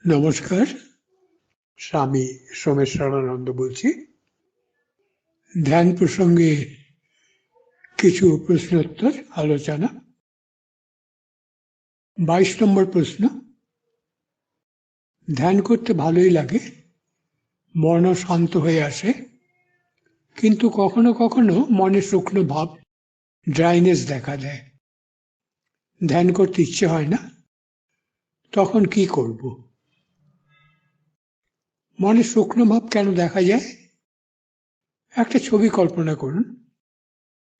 নমস্কার, স্বামী সোমেশ্বরানন্দ বলছি। ধ্যান প্রসঙ্গে কিছু প্রশ্নোত্তর আলোচনা। 22 নম্বর প্রশ্ন। ধ্যান করতে ভালোই লাগে, মনও শান্ত হয়ে আসে, কিন্তু কখনো কখনো মনে শুকনো ভাব, ড্রাইনেস দেখা দেয়। ধ্যান করতে ইচ্ছে হয় না, তখন কি করব? মনে শুকনো ভাব কেন দেখা যায়? একটা ছবি কল্পনা করুন।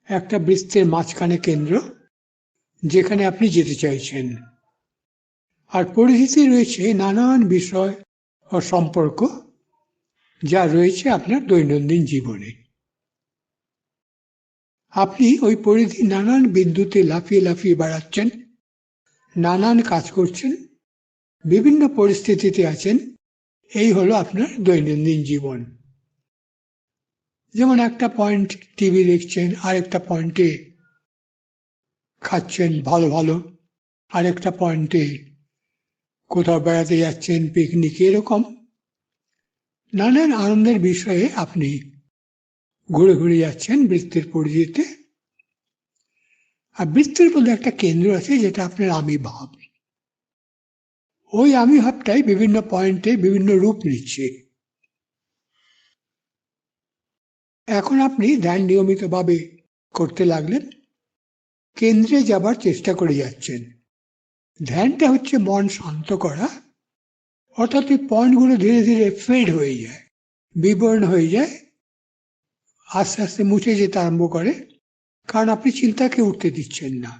একটা বৃত্তের মাঝখানে কেন্দ্র, যেখানে আপনি যেতে চাইছেন, আর পরিধিতে রয়েছে নানান বিষয় ও সম্পর্ক যা রয়েছে আপনার দৈনন্দিন জীবনে। আপনি ওই পরিধি নানান বিন্দুতে লাফিয়ে লাফিয়ে বেড়াচ্ছেন, নানান কাজ করছেন, বিভিন্ন পরিস্থিতিতে আছেন। এই হলো আপনার দৈনন্দিন জীবন। যেমন একটা পয়েন্ট টিভি দেখছেন, আরেকটা পয়েন্টে খাচ্ছেন ভালো ভালো, আরেকটা পয়েন্টে কোথাও বেড়াতে যাচ্ছেন, পিকনিক, এরকম নানান আনন্দের বিষয়ে আপনি ঘুরে ঘুরে যাচ্ছেন বৃত্তের পরিধিতে। আর বৃত্তের মধ্যে একটা কেন্দ্র আছে, যেটা আপনার আমি ভাব। ওই আমি ভাবটাই বিভিন্ন পয়েন্টে বিভিন্ন রূপ নিচ্ছে। এখন আপনি ধ্যান নিয়মিতভাবে করতে লাগলেন, কেন্দ্রে যাবার চেষ্টা করে যাচ্ছেন। ধ্যানটা হচ্ছে মন শান্ত করা, অর্থাৎ এই পয়েন্টগুলো ধীরে ধীরে ফেড হয়ে যায়, বিবর্ণ হয়ে যায়, আস্তে আস্তে মুছে যেতে আরম্ভ করে, কারণ আপনি চিন্তাকে উঠতে দিচ্ছেন না।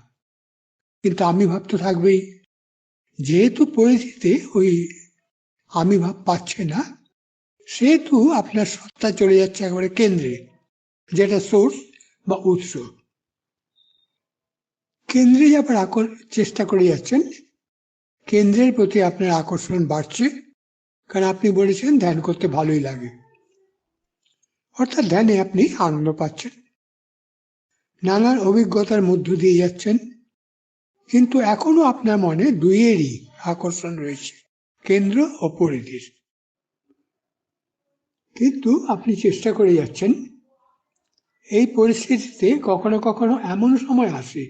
কিন্তু আমি ভাব তো থাকবেই। যেহেতু পরিধিতে ওই আমি ভাব পাচ্ছে না, সেহেতু আপনার সত্তা চলে যাচ্ছে একেবারে কেন্দ্রে, যেটা সোর্স বা উৎস। কেন্দ্রে যাবার চেষ্টা করে যাচ্ছেন, কেন্দ্রের প্রতি আপনার আকর্ষণ বাড়ছে, কারণ আপনি বলেছেন ধ্যান করতে ভালোই লাগে। অর্থাৎ ধ্যানে আপনি আনন্দ পাচ্ছেন, নানান অভিজ্ঞতার মধ্য দিয়ে যাচ্ছেন, কিন্তু এখনো আপনার মনে দুইয়েরই আকর্ষণ রয়েছে, কেন্দ্র ও পরিধির। কিন্তু আপনি চেষ্টা করে যাচ্ছেন। এই পরিস্থিতিতে কখনো কখনো এমন সময় আসে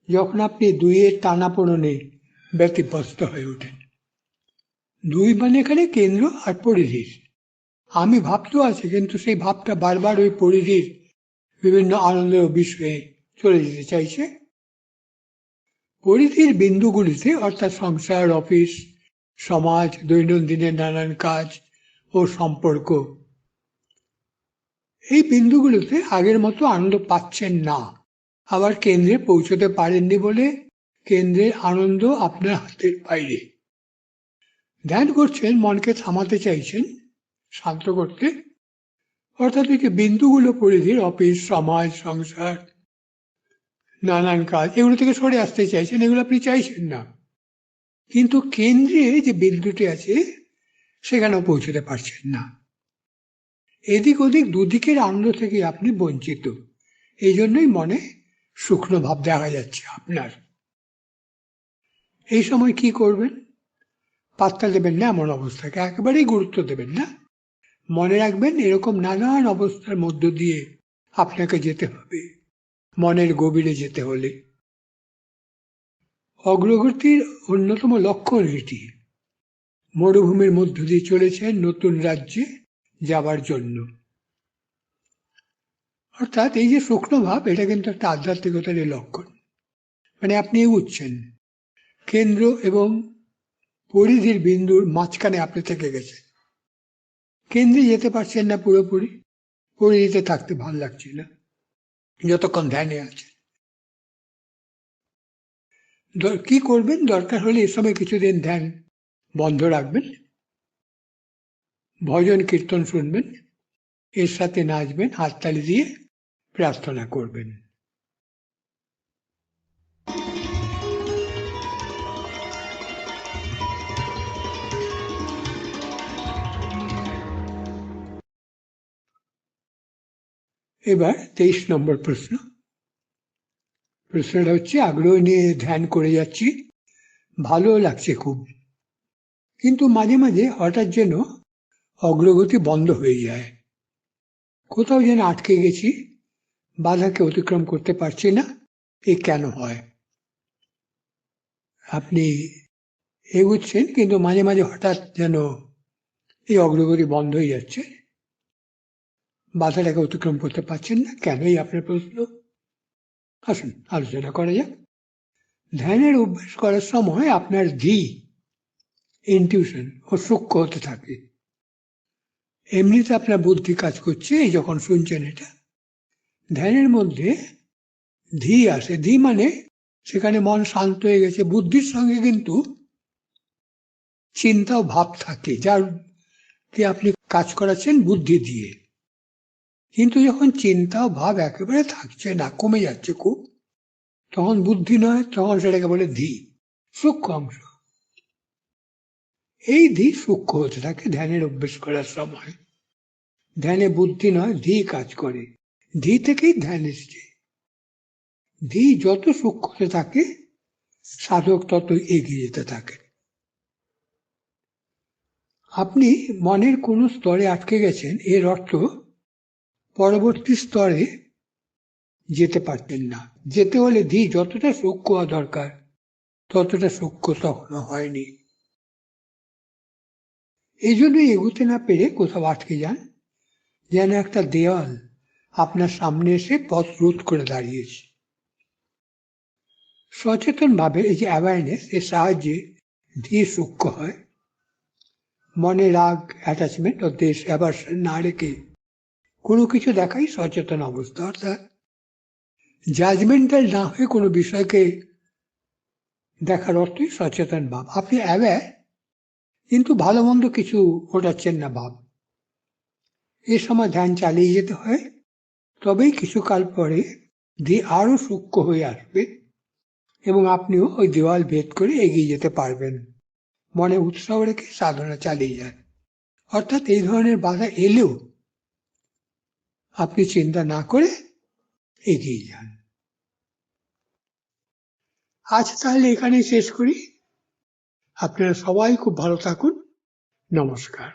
যখন আপনি দুইয়ের টানাপোড়েনে ব্যতিব্যস্ত হয়ে ওঠেন। দুই মানে এখানে কেন্দ্র আর পরিধির। আমি ভাব তো আছে, কিন্তু সেই ভাবটা বারবার ওই পরিধির বিভিন্ন আনন্দ বিষয়ে চলে যেতে চাইছে। পরিধির বিন্দুগুলিতে, অর্থাৎ সংসার, অফিস, সমাজ, দৈনন্দিনের নানান কাজ ও সম্পর্ক, এই বিন্দুগুলোতে আগের মতো আনন্দ পাচ্ছেন না। আবার কেন্দ্রে পৌঁছতে পারেননি বলে কেন্দ্রের আনন্দ আপনার হাতের বাইরে। ধ্যান করছেন, মনকে থামাতে চাইছেন, শান্ত করতে, অর্থাৎ বিন্দুগুলো পরিধির, অফিস, সমাজ, সংসার, নানান কাজ, এগুলো থেকে সরে আসতে চাইছেন। এগুলো আপনি চাইছেন না, কিন্তু কেন্দ্রে যে বিন্দুটি আছে সেখানেও পৌঁছতে পারছেন না। এদিক ওদিক দুদিকের আনন্দ থেকে আপনি বঞ্চিত। এই জন্যই মনে শুকনো ভাব দেখা যাচ্ছে আপনার। এই সময় কি করবেন? পাত্তা দেবেন না এমন অবস্থাকে, একেবারেই গুরুত্ব দেবেন না। মনে রাখবেন, এরকম নানান অবস্থার মধ্য দিয়ে আপনাকে যেতে হবে মনের গভীরে যেতে হলে। অগ্রগতির অন্যতম লক্ষণ এটি। মরুভূমির মধ্য দিয়ে চলেছেন নতুন রাজ্যে যাবার জন্য। অর্থাৎ এই যে শুকনো ভাব, এটা কিন্তু একটা আধ্যাত্মিকতার লক্ষণ। মানে আপনি এগুচ্ছেন, কেন্দ্র এবং পরিধির বিন্দুর মাঝখানে আপনি থেকে গেছেন। কেন্দ্রে যেতে পারছেন না পুরোপুরি, পরিধিতে থাকতে ভালো লাগছে না যতক্ষণ ধ্যানে আছে। কি করবেন? দরকার হলে এ সময় কিছুদিন ধ্যান বন্ধ রাখবেন, ভজন কীর্তন শুনবেন, এর সাথে নাচবেন, হাততালি দিয়ে প্রার্থনা করবেন। এবার 23 নম্বর প্রশ্ন। প্রশ্নটা হচ্ছে, আগ্রহ নিয়ে ধ্যান করে যাচ্ছি, ভালো লাগছে খুব, কিন্তু মাঝে মাঝে হঠাৎ যেন অগ্রগতি বন্ধ হয়ে যায়, কোথাও যেন আটকে গেছি, বাধাকে অতিক্রম করতে পারছি না, এ কেন হয়? আপনি এগুচ্ছেন কিন্তু মাঝে মাঝে হঠাৎ যেন এই অগ্রগতি বন্ধ হয়ে যাচ্ছে, বাধাটাকে অতিক্রম করতে পারছেন না, কেনই আপনার প্রশ্ন? আসুন আলোচনা করা যাক। ধ্যানের অভ্যাস করার সময় আপনার ধী, ইনটিউশন ও সূক্ষ্ম হতে থাকে। এমনিতে আপনার বুদ্ধি কাজ করছে, এই যখন শুনছেন এটা, ধ্যানের মধ্যে ধী আসে। ধী মানে সেখানে মন শান্ত হয়ে গেছে, বুদ্ধির সঙ্গে কিন্তু চিন্তা ও ভাব থাকে, যার কি আপনি কাজ করাচ্ছেন বুদ্ধি দিয়ে। কিন্তু যখন চিন্তা ও ভাব একেবারে থাকছে না, কমে যাচ্ছে খুব, তখন বুদ্ধি নয়, তখন সেটাকে বলে ধী, সূক্ষ্ম অংশ। এই ধী সূক্ষ্ম হতে থাকে ধ্যানের অভ্যেস করার সময়। ধ্যানে বুদ্ধি নয়, ধী কাজ করে। ধী থেকেই ধ্যান এসছে। ধী যত সূক্ষ্ম হতে থাকে, সাধক তত এগিয়ে যেতে থাকে। আপনি মনের কোনো স্তরে আটকে গেছেন, এর অর্থ পরবর্তী স্তরে যেতে পারতেন না। যেতে হলে ধী যতটা সূক্ষ্ম হওয়া দরকার, ততটা সূক্ষ্ম তখনও হয়নি। এই জন্যই এগুতে না পেরে কোথাও আটকে যান, যেন একটা দেওয়াল আপনার সামনে এসে পথ রোধ করে দাঁড়িয়েছে। সচেতন ভাবে এই যে অ্যাওয়ারনেস, এর সাহায্যে ধীর সূক্ষ্ম হয়। মনে রাগ, অ্যাটাচমেন্ট ও দেশ অ্যাভারশন না রেখে কোনো কিছু দেখাই সচেতন অবস্থা, অর্থাৎ জাজমেন্টাল না হয়ে কোনো বিষয়কে দেখার অর্থই সচেতন ভাব। আপনি অ্যাওয়্যার, কিন্তু ভালো মন্দ কিছু ঘটাচ্ছেন না ভাব। এ সময় ধ্যান চালিয়ে যেতে হয়, তবেই কিছুকাল পরে আরো সূক্ষ্ম হয়ে আসবে এবং আপনিও ওই দেওয়াল ভেদ করে এগিয়ে যেতে পারবেন। মনে উৎসাহ রেখে সাধনা চালিয়ে যান। অর্থাৎ এই ধরনের বাধা এলেও আপনি চিন্তা না করে এগিয়ে যান। আজ তাহলে এখানেই শেষ করি। আপনারা সবাই খুব ভালো থাকুন। নমস্কার।